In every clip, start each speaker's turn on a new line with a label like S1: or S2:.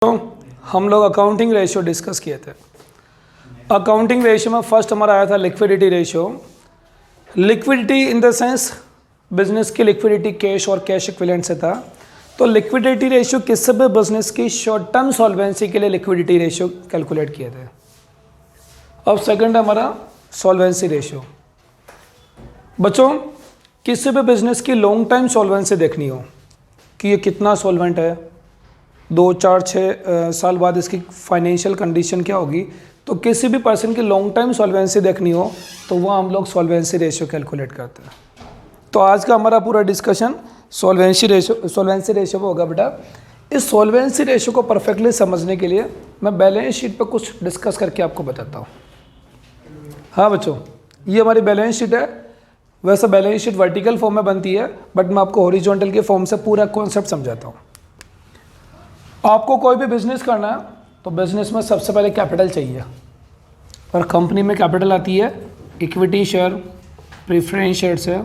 S1: तो हम लोग अकाउंटिंग रेशियो डिस्कस किए थे। अकाउंटिंग रेशियो में फर्स्ट हमारा आया था liquidity ratio. Liquidity in the sense business की लिक्विडिटी कैश और कैश इक्विवेलेंट से था। तो लिक्विडिटी रेशियो किसी भी बिजनेस की शॉर्ट टर्म सॉल्वेंसी के लिए लिक्विडिटी रेशियो कैलकुलेट किए थे। अब सेकंड हमारा सॉल्वेंसी रेशियो। बच्चों किसी भी बिजनेस की लॉन्ग टाइम सॉल्वेंसी देखनी हो कि ये कितना सॉल्वेंट है, 2, 4, 6 साल बाद इसकी फाइनेंशियल कंडीशन क्या होगी, तो किसी भी पर्सन की लॉन्ग टाइम सॉल्वेंसी देखनी हो तो वह हम लोग सॉल्वेंसी रेशियो कैलकुलेट करते हैं। तो आज का हमारा पूरा डिस्कशन सॉल्वेंसी रेशियो पर होगा। बेटा इस सॉल्वेंसी रेशियो को परफेक्टली समझने के लिए मैं बैलेंस शीट पर कुछ डिस्कस करके आपको बताता हूँ। हाँ बच्चों, ये हमारी बैलेंस शीट है। वैसे बैलेंस शीट वर्टिकल फॉर्म में बनती है, बट मैं आपको हॉरिजॉन्टल के फॉर्म से पूरा कॉन्सेप्ट समझाता हूँ। आपको कोई भी बिजनेस करना है तो बिजनेस में सबसे पहले कैपिटल चाहिए, और कंपनी में कैपिटल आती है इक्विटी शेयर, प्रेफरेंस शेयर से।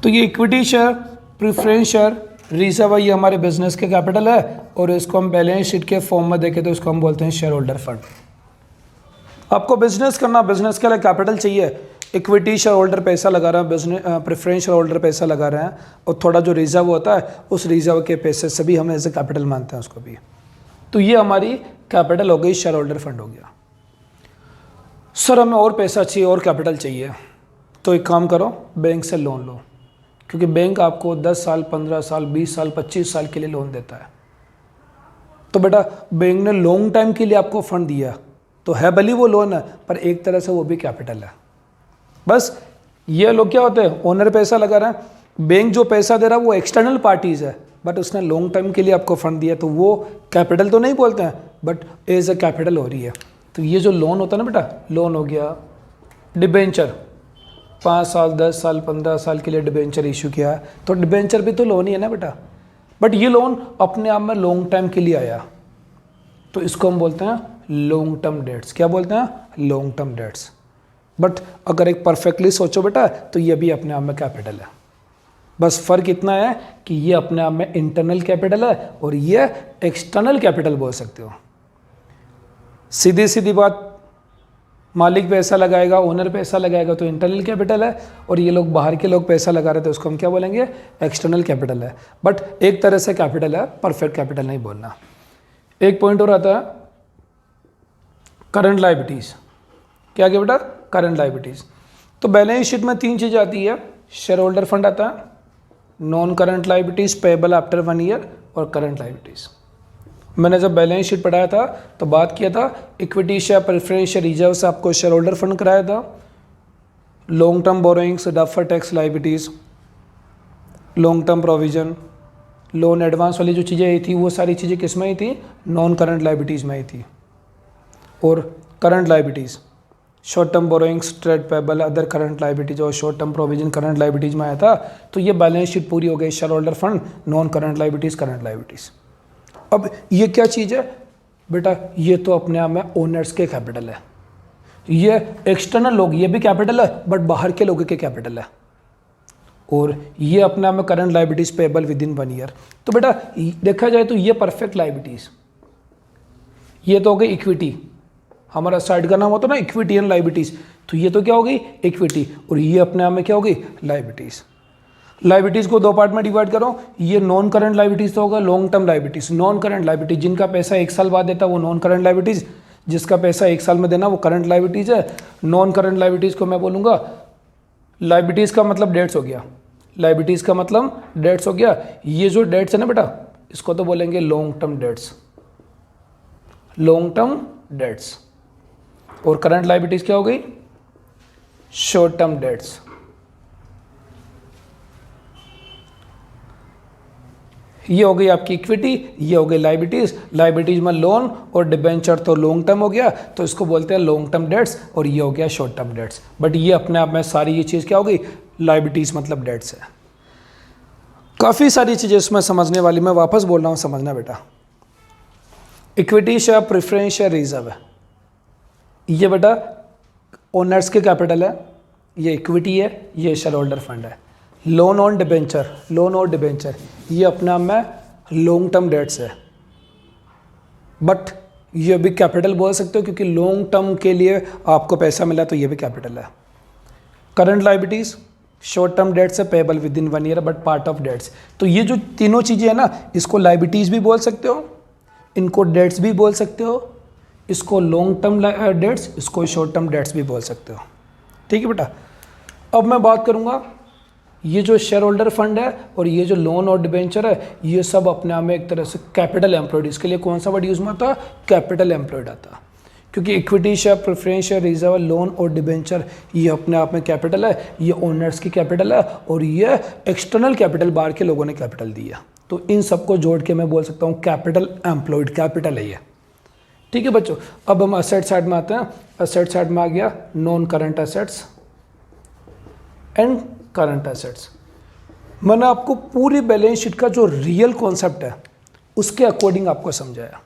S1: तो ये equity share, preference share, reserve ये हमारे बिजनेस के कैपिटल है, और इसको हम बैलेंस शीट के फॉर्म में देखें तो इसको हम बोलते हैं शेयर होल्डर फंड। आपको बिजनेस करना, बिजनेस के लिए कैपिटल चाहिए। इक्विटी शेयर होल्डर पैसा लगा रहा है, बिजनेस प्रेफरेंस शेयर होल्डर पैसा लगा रहे हैं, और थोड़ा जो रिजर्व होता है उस रिजर्व के पैसे से भी हम ऐसे कैपिटल मानते हैं उसको भी। तो ये हमारी कैपिटल हो गई, शेयर होल्डर फंड हो गया। सर हमें और पैसा चाहिए और कैपिटल चाहिए, तो एक काम करो, बैंक से लोन लो, क्योंकि बैंक आपको 10 साल, 15 साल, 20 साल, 25 साल के लिए लोन देता है। तो बेटा बैंक ने लॉन्ग टाइम के लिए आपको फंड दिया, तो है भली वो लोन है, पर एक तरह से वो भी कैपिटल है। बस ये लोग क्या होते हैं, ओनर पैसा लगा रहा है, बैंक जो पैसा दे रहा है वो एक्सटर्नल पार्टीज है, बट उसने लॉन्ग टाइम के लिए आपको फंड दिया, तो वो कैपिटल तो नहीं बोलते हैं, बट एज ए कैपिटल हो रही है। तो ये जो लोन होता है ना बेटा, लोन हो गया, डिबेंचर 5 साल, 10 साल, 15 साल के लिए डिबेंचर इशू किया, तो डिबेंचर भी तो लोन ही है ना बेटा, बट ये लोन अपने आप में लॉन्ग टाइम के लिए आया, तो इसको हम बोलते हैं लॉन्ग टर्म डेट्स। क्या बोलते हैं? Long term dates. बट अगर एक परफेक्टली सोचो बेटा, तो ये भी अपने आप में कैपिटल है। बस फर्क इतना है कि ये अपने आप में इंटरनल कैपिटल है और ये एक्सटर्नल कैपिटल बोल सकते हो। सीधी सीधी बात, मालिक पैसा लगाएगा, ओनर पैसा लगाएगा तो इंटरनल कैपिटल है, और ये लोग बाहर के लोग पैसा लगा रहे थे उसको हम क्या बोलेंगे? एक्सटर्नल कैपिटल है। बट एक तरह से कैपिटल है, परफेक्ट कैपिटल नहीं बोलना। एक पॉइंट और आता है करंट लायबिलिटीज। क्या क्या बेटा? Current liabilities. तो बैलेंस शीट में 3 चीज़ आती है, शेयर होल्डर फंड आता है, non current liabilities payable after 1 year, और करंट लायबिलिटीज। मैंने जब बैलेंस शीट पढ़ाया था तो बात किया था equity share, preference share, reserve से आपको शेयर होल्डर फंड कराया था, long term borrowings, duffer tax liabilities, long term provision, loan advance वाली जो चीज़ें आई थी वो सारी चीज़ें किस में आई थी? नॉन करंट लायबिलिटीज में आई थी। और current liabilities, short term borrowings, trade payable, other current liabilities और short term provision current liabilities में आया था। तो ये बैलेंस शीट पूरी हो गई, share holder fund, non current liabilities, current liabilities. अब ये क्या चीज़ है बेटा? ये तो अपने आप में ओनर्स के कैपिटल है। ये एक्सटर्नल लोग, ये भी कैपिटल है, बट बाहर के लोगों के कैपिटल है। और ये अपने आप में current liabilities payable with in 1 year. तो बेटा देखा जाए तो ये परफेक्ट लायबिलिटीज, ये तो हो गई इक्विटी। हमारा साइड का नाम होता है ना इक्विटी एंड लायबिलिटीज, तो ये तो क्या हो गई? इक्विटी। और ये अपने आप में क्या हो गई? लायबिलिटीज। लायबिलिटीज को 2 पार्ट में डिवाइड करो। ये नॉन करंट लायबिलिटीज तो होगा, long term liabilities. Non current liabilities जिनका पैसा 1 साल बाद देता है वो नॉन करंट लायबिलिटीज, जिसका पैसा 1 साल में देना वो करंट लायबिलिटीज है। नॉन करंट लायबिलिटीज को मैं बोलूँगा, लायबिलिटीज का मतलब डेट्स हो गया, लायबिलिटीज का मतलब डेट्स हो गया। ये जो डेट्स है ना बेटा, इसको तो बोलेंगे long term debts, long term debts. और करंट लायबिलिटीज क्या हो गई? Short term dates. ये हो गई आपकी इक्विटी, ये हो गई लायबिलिटीज। लायबिलिटीज में लोन और डिबेंचर तो लॉन्ग टर्म हो गया, तो इसको बोलते हैं लॉन्ग टर्म डेट्स, और ये हो गया शॉर्ट टर्म डेट्स। बट ये अपने आप में सारी ये चीज़ क्या हो गई? लायबिलिटीज मतलब डेट्स है। काफ़ी सारी चीज़ें इसमें समझने वाली, मैं वापस बोल रहा हूँ, समझना बेटा। Equity share, preference share, reserve है, ये बेटा ओनर्स के कैपिटल है, ये इक्विटी है, ये शेयर होल्डर फंड है। लोन ऑन डिबेंचर, लोन और डिबेंचर ये अपना में लॉन्ग टर्म डेट्स है। बट ये भी कैपिटल बोल सकते हो क्योंकि लॉन्ग टर्म के लिए आपको पैसा मिला तो ये भी कैपिटल है। Current liabilities, short term debts है payable within 1 year but part of debts. तो ये जो तीनों चीज़ें हैं ना, इसको लाइबिलिटीज भी बोल सकते हो, इनको डेट्स भी बोल सकते हो, इसको लॉन्ग टर्म डेट्स, इसको शॉर्ट टर्म डेट्स भी बोल सकते हो। ठीक है बेटा। अब मैं बात करूँगा ये जो शेयर होल्डर फंड है और ये जो लोन और डिबेंचर है, ये सब अपने आप में एक तरह से कैपिटल एम्प्लॉयड। इसके लिए कौन सा वर्ड यूज में आता? कैपिटल एम्प्लॉयड आता। क्योंकि equity share, preference share, reserve, loan और डिबेंचर ये अपने आप में कैपिटल है, ये ओनर्स की कैपिटल है और ये एक्सटर्नल कैपिटल बाहर के लोगों ने कैपिटल दिया। तो इन सबको जोड़ के मैं बोल सकता हूँ कैपिटल एम्प्लॉयड, कैपिटल है ये। ठीक है बच्चों। अब हम असेट साइड में आते हैं। असेट साइड में आ गया non current assets and current assets. मैंने आपको पूरी बैलेंस शीट का जो रियल कॉन्सेप्ट है उसके अकॉर्डिंग आपको समझाया।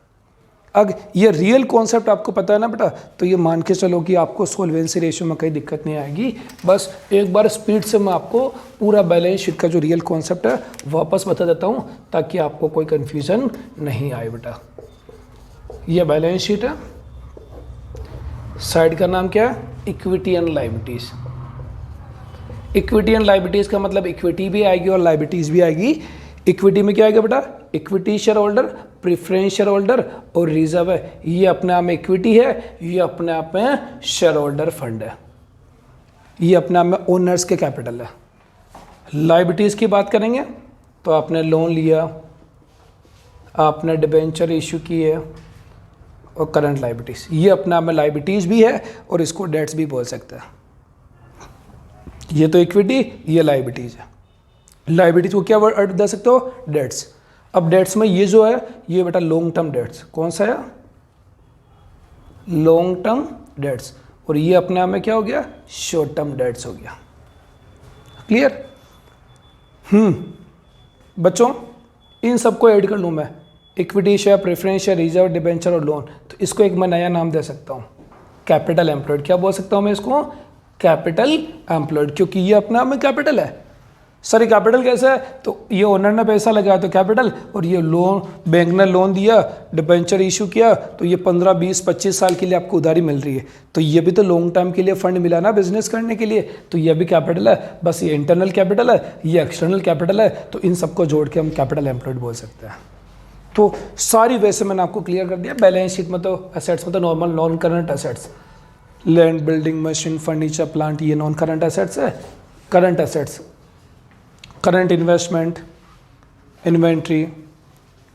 S1: अगर ये रियल कॉन्सेप्ट आपको पता है ना बेटा, तो ये मान के चलो कि आपको सोल्वेंसी रेशियो में कहीं दिक्कत नहीं आएगी। बस एक बार स्पीड से मैं आपको पूरा बैलेंस शीट का जो रियल कॉन्सेप्ट है वापस बता देता हूँ ताकि आपको कोई कन्फ्यूजन नहीं आए बेटा। ये बैलेंस शीट है, साइड का नाम क्या है? Equity and liabilities. Equity and liabilities का मतलब इक्विटी भी आएगी और लायबिलिटीज भी आएगी। इक्विटी में क्या आएगा बेटा? Equity share holder, preference share holder और रिजर्व है। ये अपने आप में इक्विटी है, ये अपने आप में शेयर होल्डर फंड है, ये अपने आप में ओनर्स के कैपिटल है। लायबिलिटीज की बात करेंगे तो आपने लोन लिया, आपने डिबेंचर इशू किए और करंट लायबिलिटीज, ये अपने आप में लायबिलिटीज भी है और इसको डेट्स भी बोल सकते हैं। ये तो इक्विटी, ये लायबिलिटीज है। लायबिलिटीज को क्या वर्ड दे सकते हो? डेट्स। अब डेट्स में ये जो है ये बेटा लॉन्ग टर्म डेट्स। कौन सा है? Long term debts. और ये अपने आप में क्या हो गया? शॉर्ट टर्म डेट्स हो गया। क्लियर? बच्चों इन सबको ऐड कर लूँ मैं, equity share, preference share, reserve, debenture और लोन, तो इसको एक मैं नया नाम दे सकता हूँ, कैपिटल एम्प्लॉयड। क्या बोल सकता हूँ मैं इसको? कैपिटल एम्प्लॉयड, क्योंकि ये अपने आप में कैपिटल है। सर ये कैपिटल कैसे है? तो ये ओनर ने पैसा लगाया तो कैपिटल, और ये लोन, बैंक ने लोन दिया, डिबेंचर इशू किया, तो ये 15, 20, 25 साल के लिए आपको उधारी मिल रही है, तो ये भी तो लॉन्ग टर्म के लिए फंड मिला ना बिजनेस करने के लिए, तो ये भी कैपिटल है। बस ये इंटरनल कैपिटल है, ये एक्सटर्नल कैपिटल है, तो इन सबको जोड़ के हम कैपिटल एम्प्लॉयड बोल सकते हैं। तो सारी वैसे मैंने आपको क्लियर कर दिया। बैलेंस शीट में तो असेट्स में तो normal non current assets, land, building, machine, furniture, plant, ये नॉन करंट असेट्स है। Current assets, current investment, inventory,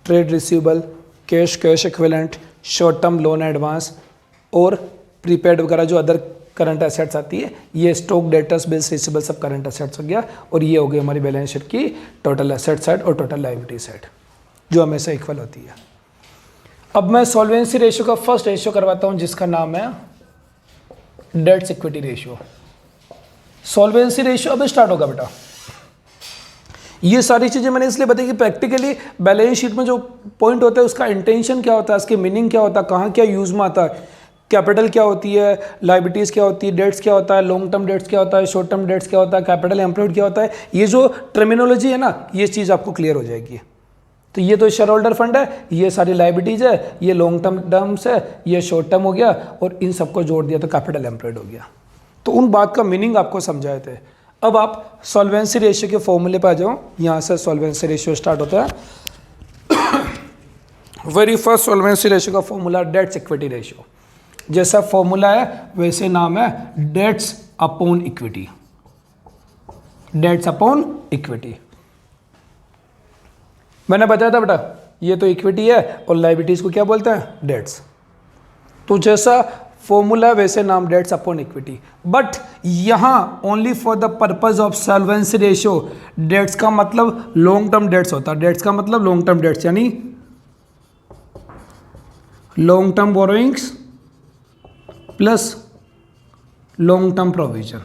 S1: trade receivable, cash, cash equivalent, short term loan advance और प्रीपेड वगैरह जो अदर करंट असेट्स आती है, ये स्टॉक, डेटर्स, बिल्स रिसीवेबल सब current assets हो गया। और ये हो गई हमारी बैलेंस शीट की टोटल असेट साइड और टोटल लायबिलिटी साइड, जो हमेशा इक्वल होती है। अब मैं सॉल्वेंसी रेशियो का फर्स्ट रेशियो करवाता हूं जिसका नाम है debts equity ratio. Solvency ratio अब स्टार्ट होगा बेटा। ये सारी चीजें मैंने इसलिए बताई कि प्रैक्टिकली बैलेंस शीट में जो पॉइंट होता है उसका इंटेंशन क्या होता है, इसके मीनिंग क्या होता है, कहाँ क्या यूज में आता है, कैपिटल क्या होती है, लायबिलिटीज क्या होती है, डेट्स क्या होता है, लॉन्ग टर्म डेट्स क्या होता है, शॉर्ट टर्म डेट्स क्या होता है, कैपिटल एम्प्लॉयड क्या होता है, ये जो टर्मिनोलॉजी है ना, ये चीज आपको क्लियर हो जाएगी। तो ये तो शेयर होल्डर फंड है, ये सारी लायबिलिटीज है, ये लॉन्ग टर्म टर्म्स है, ये शॉर्ट टर्म हो गया, और इन सबको जोड़ दिया तो कैपिटल एम्प्लॉयड हो गया। तो उन बात का मीनिंग आपको समझाए थे। अब आप सॉल्वेंसी रेशियो के फॉर्मूले पर आ जाओ। यहाँ से सॉल्वेंसी रेशियो स्टार्ट होता है। वेरी फर्स्ट सॉल्वेंसी रेशियो का फॉर्मूला डेट्स इक्विटी रेशियो। जैसा फॉर्मूला है वैसे नाम है debts upon equity. Debts upon equity मैंने बताया था बेटा, ये तो इक्विटी है और लायबिलिटीज को क्या बोलते हैं? डेट्स। तो जैसा फॉर्मूला वैसे नाम डेट्स अपॉन इक्विटी। बट यहां only for the purpose of solvency ratio debts का मतलब लॉन्ग टर्म डेट्स होता है। डेट्स का मतलब लॉन्ग टर्म डेट्स, यानी long term borrowings plus long term provision.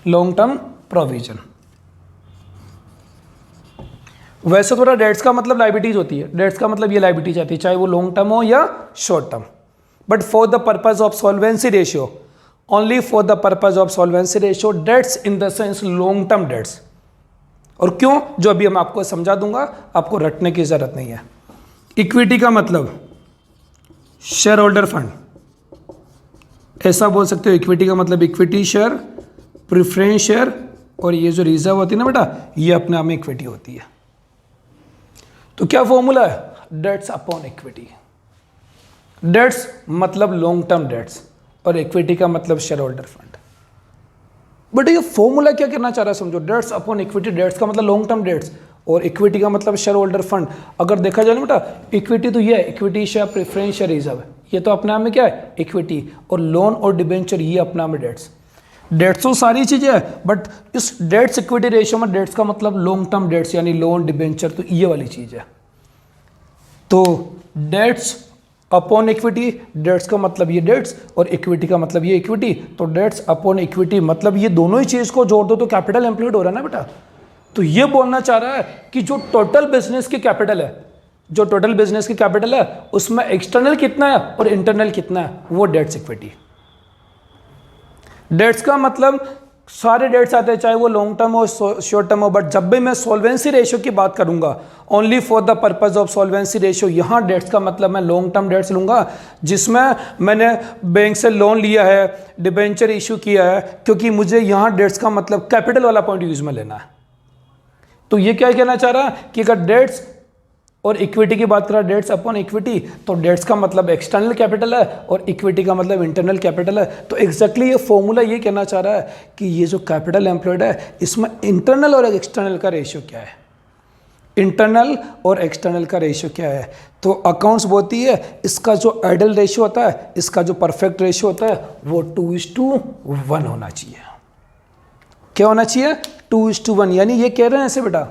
S1: Long term provision. वैसे थोड़ा डेट्स का मतलब लायबिलिटीज होती है, डेट्स का मतलब ये लायबिलिटीज आती है, चाहे वो लॉन्ग टर्म हो या short term. But for the purpose of solvency ratio, only for the purpose of solvency ratio, debts in the sense long term debts और क्यों, जो अभी मैं आपको समझा दूंगा, आपको रटने की ज़रूरत नहीं है। इक्विटी का मतलब शेयर होल्डर फंड, ऐसा बोल सकते हो। इक्विटी का मतलब इक्विटी शेयर, प्रेफरेंस शेयर, और ये जो रिजर्व होती है ना बेटा, ये अपने आप में इक्विटी होती है। तो क्या फॉर्मूला है, डेट्स अपॉन इक्विटी। डेट्स मतलब लॉन्ग टर्म डेट्स और इक्विटी का मतलब शेयर होल्डर फंड। बट ये फॉर्मूला क्या कहना चाह रहा है समझो, डेट्स अपॉन इक्विटी। डेट्स का मतलब लॉन्ग टर्म डेट्स और इक्विटी का मतलब शेयर होल्डर फंड। अगर देखा जाए ना बेटा, इक्विटी तो ये है, equity share, preference share, reserve है, ये तो अपने आप में क्या है, इक्विटी। और लोन और डिबेंचर ये अपने आप में डेट्स। डेट्स तो सारी चीजें है, बट इस डेट्स इक्विटी रेशियो में डेट्स का मतलब लॉन्ग टर्म डेट्स यानी लोन, डिबेंचर, तो ये वाली चीज है। तो डेट्स अपॉन इक्विटी, डेट्स का मतलब ये डेट्स और इक्विटी का मतलब ये इक्विटी। तो डेट्स अपॉन इक्विटी मतलब ये दोनों ही चीज को जोड़ दो तो कैपिटल एम्प्लॉयड हो रहा है ना बेटा। तो ये बोलना चाह रहा है कि जो टोटल बिजनेस की कैपिटल है, जो टोटल बिजनेस की कैपिटल है उसमें एक्सटर्नल कितना है और इंटरनल कितना है, वो डेट्स इक्विटी। डेट्स का मतलब सारे डेट्स आते हैं, चाहे वो लॉन्ग टर्म हो शॉर्ट टर्म हो, बट जब भी मैं सॉल्वेंसी रेशियो की बात करूंगा, only for the purpose of solvency ratio, यहां डेट्स का मतलब मैं लॉन्ग टर्म डेट्स लूंगा जिसमें मैंने बैंक से लोन लिया है, डिबेंचर इशू किया है, क्योंकि मुझे यहां डेट्स का मतलब कैपिटल वाला पॉइंट यूज में लेना है। तो ये क्या कहना चाह रहा है कि अगर डेट्स और इक्विटी की बात करें, डेट्स अपॉन इक्विटी, तो डेट्स का मतलब एक्सटर्नल कैपिटल है और इक्विटी का मतलब इंटरनल कैपिटल है। तो एग्जैक्टली ये फॉर्मूला ये कहना चाह रहा है कि ये जो कैपिटल एम्प्लॉयड है इसमें इंटरनल और एक्सटर्नल का रेशियो क्या है, इंटरनल और एक्सटर्नल का रेशियो क्या है। तो अकाउंट्स बोलती है इसका जो आइडल रेशियो होता है, इसका जो परफेक्ट रेशियो होता है वो 2:1 होना चाहिए। क्या होना चाहिए, 2:1। यानी ये कह रहे हैं ऐसे बेटा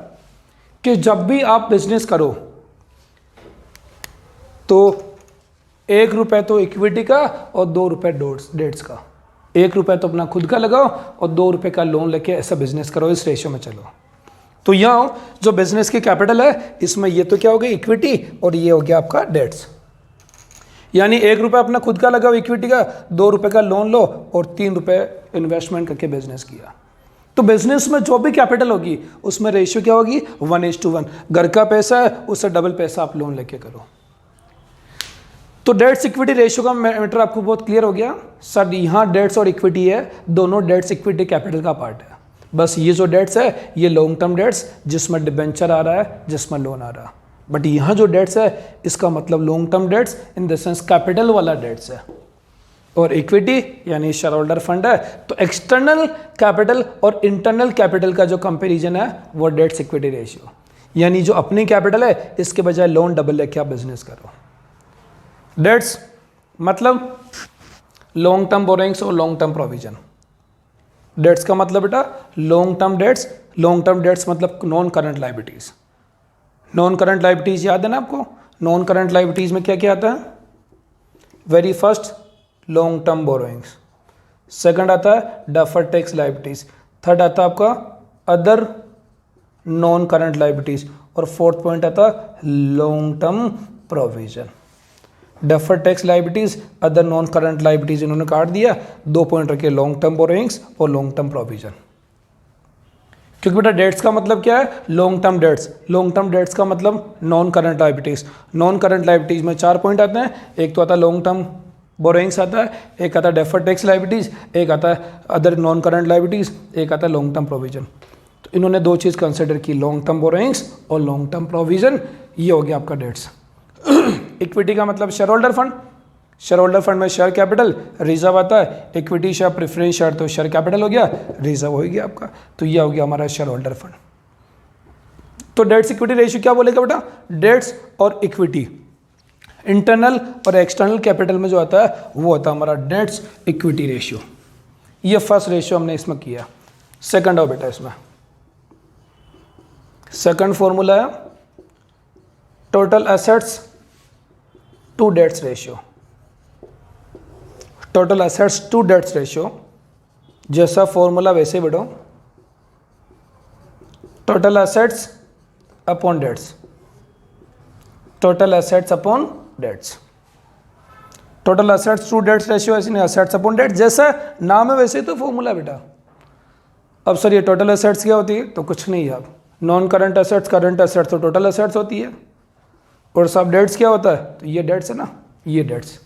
S1: कि जब भी आप बिजनेस करो तो 1 रुपए तो इक्विटी का और 2 रुपए डेट्स का। 1 रुपए तो अपना खुद का लगाओ और 2 रुपए का लोन लेके ऐसा बिजनेस करो, इस रेशियो में चलो। तो यहाँ जो बिजनेस की कैपिटल है इसमें ये तो क्या हो गई, इक्विटी, और ये हो गया आपका डेट्स। यानी 1 रुपए अपना खुद का लगाओ इक्विटी का, 2 रुपए का लोन लो और 3 रुपए इन्वेस्टमेंट करके बिजनेस किया। तो बिजनेस में जो भी कैपिटल होगी उसमें रेशियो क्या होगी, 1:1। घर का पैसा है उससे डबल पैसा आप लोन लेके करो। तो डेट्स इक्विटी रेशियो का मैटर आपको बहुत क्लियर हो गया सर। यहाँ डेट्स और इक्विटी है, दोनों डेट्स इक्विटी कैपिटल का पार्ट है। बस ये जो डेट्स है ये लॉन्ग टर्म डेट्स जिसमें डिबेंचर आ रहा है, जिसमें लोन आ रहा है। बट यहाँ जो डेट्स है इसका मतलब long term dates in the sense capital वाला डेट्स है, और इक्विटी यानी शेयर होल्डर फंड है। तो एक्सटर्नल कैपिटल और इंटरनल कैपिटल का जो कंपैरिजन है वो डेट्स इक्विटी रेशियो, यानी जो अपनी कैपिटल है इसके बजाय लोन डबल लेके आप बिजनेस करो। डेट्स मतलब लॉन्ग टर्म बोरोइंग्स और लॉन्ग टर्म प्रोविजन। डेट्स का मतलब बेटा long term debts, long term debts मतलब non current liabilities. Non current liabilities याद है ना आपको, नॉन करंट लायबिलिटीज में क्या क्या आता है, very first long term borrowings, second आता है डेफर्ड टैक्स लायबिलिटीज, थर्ड आता है आपका अदर नॉन करंट लायबिलिटीज, और फोर्थ पॉइंट आता है long term provision. Deferred tax liabilities, other non current liabilities इन्होंने काट दिया, 2 पॉइंट रखे लॉन्ग टर्म बोरोइंग्स और लॉन्ग टर्म प्रोविजन। क्योंकि बेटा डेट्स का मतलब क्या है, long term debts. Long term dates का मतलब non current liabilities. Non current liabilities में 4 पॉइंट आते हैं, एक तो आता है लॉन्ग टर्म बोरोइंग्स आता है, एक आता है डेफर्ड टैक्स लायबिलिटीज, एक आता है अदर नॉन करंट लायबिलिटीज, एक आता है लॉन्ग टर्म प्रोविजन। तो इन्होंने 2 चीज़ कंसिडर की, लॉन्ग टर्म बोरोइंग्स और लॉन्ग टर्म प्रोविजन। ये हो गया आपका डेट्स। इक्विटी का मतलब share holder fund, share holder fund में शेयर कैपिटल, रिजर्व आता है, इक्विटी शेयर, प्रेफरेंस शेयर, तो शेयर कैपिटल हो गया, रिजर्व हो गया आपका। तो यह हो गया हमारा शेयर होल्डर फंड। तो डेट्स इक्विटी रेशियो क्या बोलेगा बेटा, डेट्स और इक्विटी इंटरनल और एक्सटर्नल कैपिटल में जो आता है वो होता है हमारा डेट्स इक्विटी रेशियो। ये फर्स्ट रेशियो हमने इसमें किया। सेकंड हो बेटा, इसमें सेकंड फॉर्मूला है total assets to debts ratio. Total assets to debts ratio, जैसा फॉर्मूला वैसे ही बढ़ो, total assets upon debts, total assets upon debts. Total assets to debts ratio ऐसे नहीं, एसेट्स अपॉन डेट्स, जैसा नाम है वैसे ही तो फॉर्मूला बेटा। अब सर ये टोटल एसेट्स क्या होती है, तो कुछ नहीं है। अब नॉन करंट एसेट्स तो टोटल एसेट्स होती है, और सब डेट्स क्या होता है, तो ये डेट्स है ना, ये डेट्स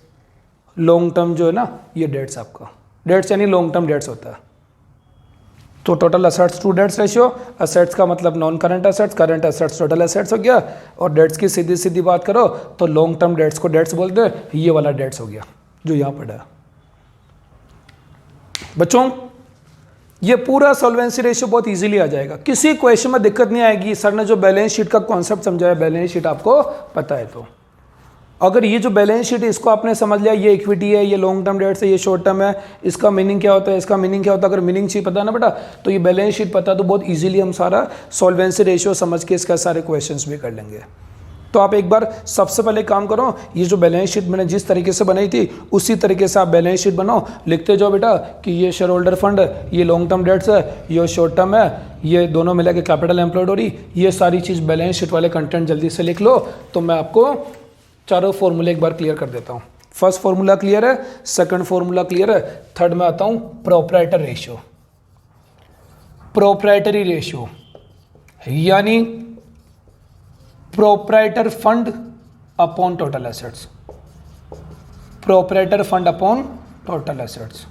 S1: लॉन्ग टर्म जो है ना, ये डेट्स आपका डेट्स यानी लॉन्ग टर्म डेट्स होता है। तो total assets to debts ratio, assets का मतलब non current assets total assets हो गया, और डेट्स की सीधी सीधी बात करो तो लॉन्ग टर्म डेट्स को डेट्स बोलते हैं, ये वाला डेट्स हो गया जो यहाँ पड़ा है। बच्चों ये पूरा सॉल्वेंसी रेशियो बहुत इजीली आ जाएगा, किसी क्वेश्चन में दिक्कत नहीं आएगी। सर ने जो बैलेंस शीट का कॉन्सेप्ट समझाया, बैलेंस शीट आपको पता है, तो अगर ये जो बैलेंस शीट है इसको आपने समझ लिया, ये इक्विटी है, ये लॉन्ग टर्म डेट्स है, ये शॉर्ट टर्म है, इसका मीनिंग क्या होता है, इसका मीनिंग क्या होता है, अगर मीनिंग चाहिए पता ना बेटा, तो ये बैलेंस शीट पता, तो बहुत इजीली हम सारा सॉल्वेंसी रेशियो समझ के इसका सारे क्वेश्चंस भी कर लेंगे। तो आप एक बार सबसे पहले काम करो, ये जो बैलेंस शीट मैंने जिस तरीके से बनाई थी उसी तरीके से आप बैलेंस शीट बनाओ, लिखते जाओ बेटा कि ये शेयर होल्डर फंड है, ये लॉन्ग टर्म डेट्स है, ये शॉर्ट टर्म है, ये दोनों मिला के कैपिटल एम्प्लॉयड हो रही, ये सारी चीज़ बैलेंस शीट वाले कंटेंट जल्दी से लिख लो। तो मैं आपको चारों फॉर्मूले एक बार क्लियर कर देता हूँ। फर्स्ट फॉर्मूला क्लियर है, सेकंड फॉर्मूला क्लियर है, थर्ड में आता हूँ प्रोप्राइटर रेशियो। प्रोप्राइटरी रेशियो यानी proprietor fund upon total assets, proprietor fund upon total assets.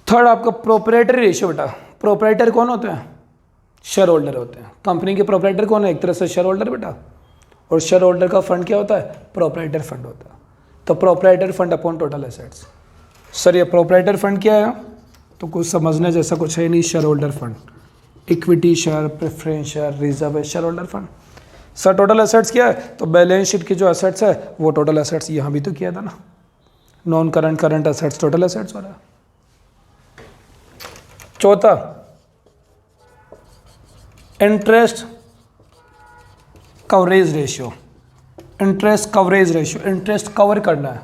S1: Third आपका प्रोप्राइटरी रेशियो। बेटा प्रोप्राइटर कौन होते हैं, शेयर होल्डर होते हैं। कंपनी के प्रोप्राइटर कौन है, एक तरह से शेयर होल्डर बेटा, और शेयर होल्डर का फंड क्या होता है, प्रोप्राइटर फंड होता है। तो proprietor fund upon total assets. Sir ये प्रोप्राइटर फंड क्या है, तो कुछ समझने जैसा कुछ है नहीं, share holder fund, equity share, preference share, reserve share holder fund. Sir total assets क्या है, तो बैलेंस शीट की जो एसेट्स है वो टोटल एसेट्स, यहाँ भी तो किया था ना, non current current assets total assets हो रहा है। चौथा interest coverage ratio. Interest coverage ratio, interest cover करना है,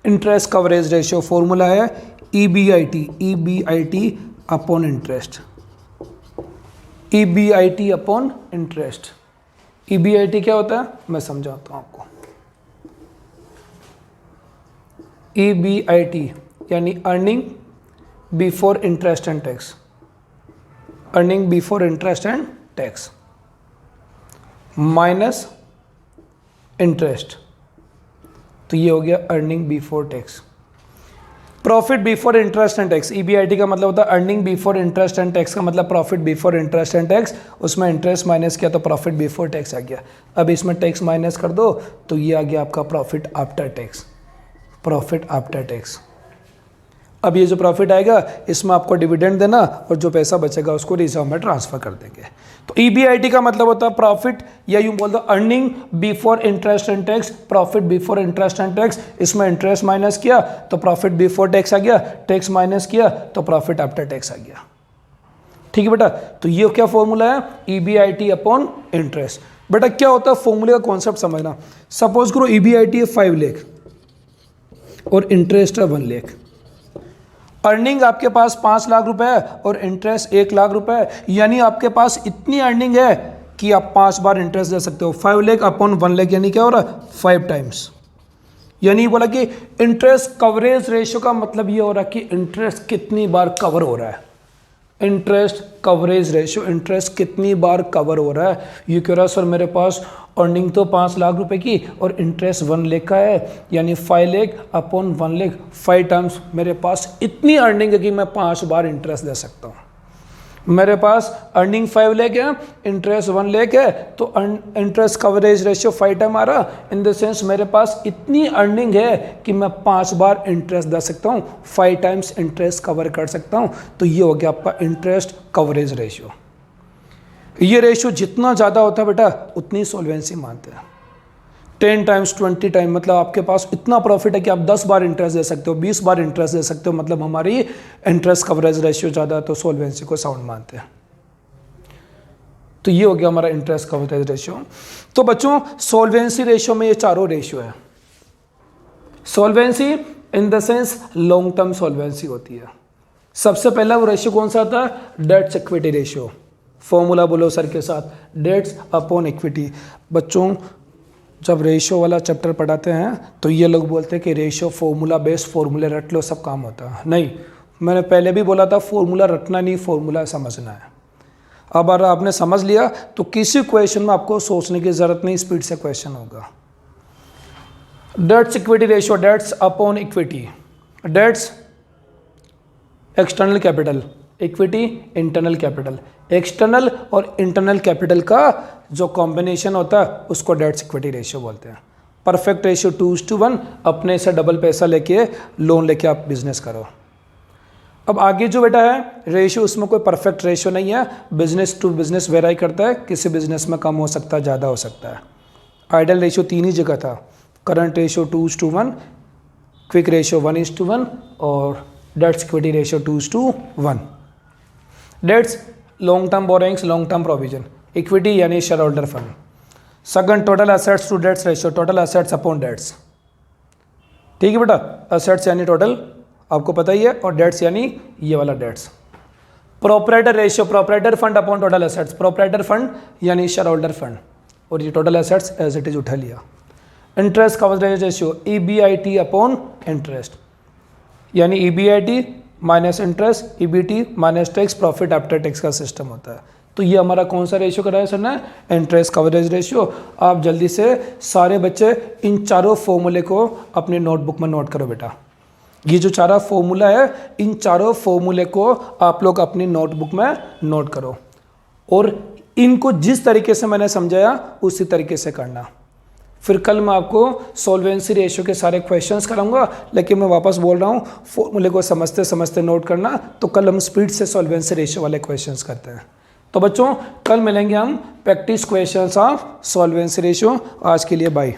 S1: इंटरेस्ट कवरेज रेशियो फॉर्मूला है EBIT upon interest, EBIT upon interest. EBIT क्या होता है मैं समझाता हूं आपको। EBIT यानी earning before interest and tax, earning before interest and tax minus interest, तो ये हो गया earning before tax. Profit before interest and tax, EBIT का मतलब होता है earning before interest and tax, का मतलब profit before interest and tax, उसमें इंटरेस्ट माइनस किया तो प्रॉफिट बिफोर टैक्स आ गया। अब इसमें टैक्स माइनस कर दो तो ये आ गया आपका profit after tax, profit after tax. अब ये जो प्रॉफिट आएगा इसमें आपको डिविडेंड देना और जो पैसा बचेगा उसको रिजर्व में ट्रांसफर कर देंगे। तो EBIT का मतलब होता है प्रॉफिट, या यूं बोल दो earning before interest and tax, profit before interest and tax. इसमें इंटरेस्ट माइनस किया तो प्रॉफिट बिफोर टैक्स आ गया, टैक्स माइनस किया तो प्रॉफिट आफ्टर टैक्स आ गया। ठीक है बेटा, तो ये क्या फॉर्मूला है, EBIT अपॉन इंटरेस्ट। बेटा क्या होता है फॉर्मूले का कॉन्सेप्ट समझना। सपोज करो EBIT है 5 लाख और इंटरेस्ट है 1 लाख, अर्निंग आपके पास 5 लाख रुपए है और इंटरेस्ट 1 लाख रुपए है, यानी आपके पास इतनी अर्निंग है कि आप 5 बार इंटरेस्ट दे सकते हो। 5 लाख अपॉन 1 लाख यानी क्या हो रहा है 5 टाइम्स। यानी बोला कि इंटरेस्ट कवरेज रेशियो का मतलब ये हो रहा है कि इंटरेस्ट कितनी बार कवर हो रहा है, इंटरेस्ट कवरेज रेशियो, इंटरेस्ट कितनी बार कवर हो रहा है। ये कह रहा है सर मेरे पास अर्निंग तो 5 लाख रुपए की और इंटरेस्ट 1 लाख का है, यानी 5 लाख अपॉन 1 लाख 5 टाइम्स मेरे पास इतनी अर्निंग है कि मैं 5 बार इंटरेस्ट दे सकता हूँ। मेरे पास अर्निंग 5 लाख है, इंटरेस्ट 1 लाख है, तो इंटरेस्ट कवरेज रेशियो 5 टाइम आ रहा, इन द सेंस मेरे पास इतनी अर्निंग है कि मैं 5 बार इंटरेस्ट दे सकता हूँ, 5 टाइम्स इंटरेस्ट कवर कर सकता हूँ। तो ये हो गया आपका इंटरेस्ट कवरेज रेशियो। ये रेशियो जितना ज़्यादा होता है बेटा उतनी सॉल्वेंसी मानते हैं। 10 टाइम्स 20 टाइम मतलब आपके पास इतना प्रॉफिट है कि आप 10 बार इंटरेस्ट दे सकते हो, 20 बार इंटरेस्ट दे सकते हो, मतलब हमारी इंटरेस्ट कवरेज रेशियो ज़्यादा है तो सॉल्वेंसी को साउंड मानते हैं। तो ये हो गया हमारा इंटरेस्ट कवरेज रेशियो। तो बच्चों सॉल्वेंसी रेशियो में ये चारों रेशियो है। Solvency in the sense long term solvency होती है। सबसे पहला वो रेशियो कौन सा आता है, डेट्स इक्विटी रेशियो। फॉर्मूला बोलो सर के साथ, डेट्स अपॉन इक्विटी। बच्चों जब रेशियो वाला चैप्टर पढ़ाते हैं तो ये लोग बोलते हैं कि रेशियो फॉर्मूला बेस्ड, फॉर्मूले रट लो सब काम होता है। नहीं, मैंने पहले भी बोला था फॉर्मूला रटना नहीं, फॉर्मूला समझना है। अब अगर आपने समझ लिया तो किसी क्वेश्चन में आपको सोचने की ज़रूरत नहीं, स्पीड से क्वेश्चन होगा। Debts equity ratio, debts upon equity, debts external capital, equity internal capital, external और इंटरनल कैपिटल का जो कॉम्बिनेशन होता है उसको डेट्स इक्विटी रेशियो बोलते हैं। परफेक्ट रेशियो 2:1, अपने से डबल पैसा लेके लोन लेके आप बिजनेस करो। अब आगे जो बेटा है रेशियो, उसमें कोई परफेक्ट रेशियो नहीं है, बिजनेस टू बिजनेस वेराई करता है, किसी बिजनेस में कम हो सकता है, ज़्यादा हो सकता है। आइडियल रेशियो 3 ही जगह था, करंट रेशियो 2:1, क्विक रेशियो 1:1 और debts equity ratio 2:1। Debts long term borrowings, long term provision, equity यानी share holder fund. Second total assets to debts ratio, total assets upon debts. ठीक है बेटा, एसेट्स यानी total आपको पता ही है, और डेट्स यानी ये वाला debts. Proprietor ratio, proprietor fund upon total assets, proprietor fund यानी शेयर होल्डर फंड, और ये total assets as it is उठा लिया। Interest coverage ratio, EBIT upon interest, यानी EBIT minus interest, EBT minus tax, profit after tax का system होता है। तो ये हमारा कौन सा रेशियो कराया सर ने, इंटरेस्ट कवरेज रेशियो। आप जल्दी से सारे बच्चे इन चारों फॉर्मूले को अपनी नोटबुक में नोट करो बेटा। ये जो चारा फॉर्मूला है, इन चारों फॉर्मूले को आप लोग अपनी नोटबुक में नोट करो, और इनको जिस तरीके से मैंने समझाया उसी तरीके से करना। फिर कल मैं आपको सॉल्वेंसी रेशियो के सारे क्वेश्चंस कराऊंगा, लेकिन मैं वापस बोल रहा हूँ फॉर्मूले को समझते समझते नोट करना, तो कल हम स्पीड से सॉल्वेंसी रेशियो वाले क्वेश्चंस करते हैं। तो बच्चों कल मिलेंगे हम practice questions of solvency ratio. आज के लिए बाय।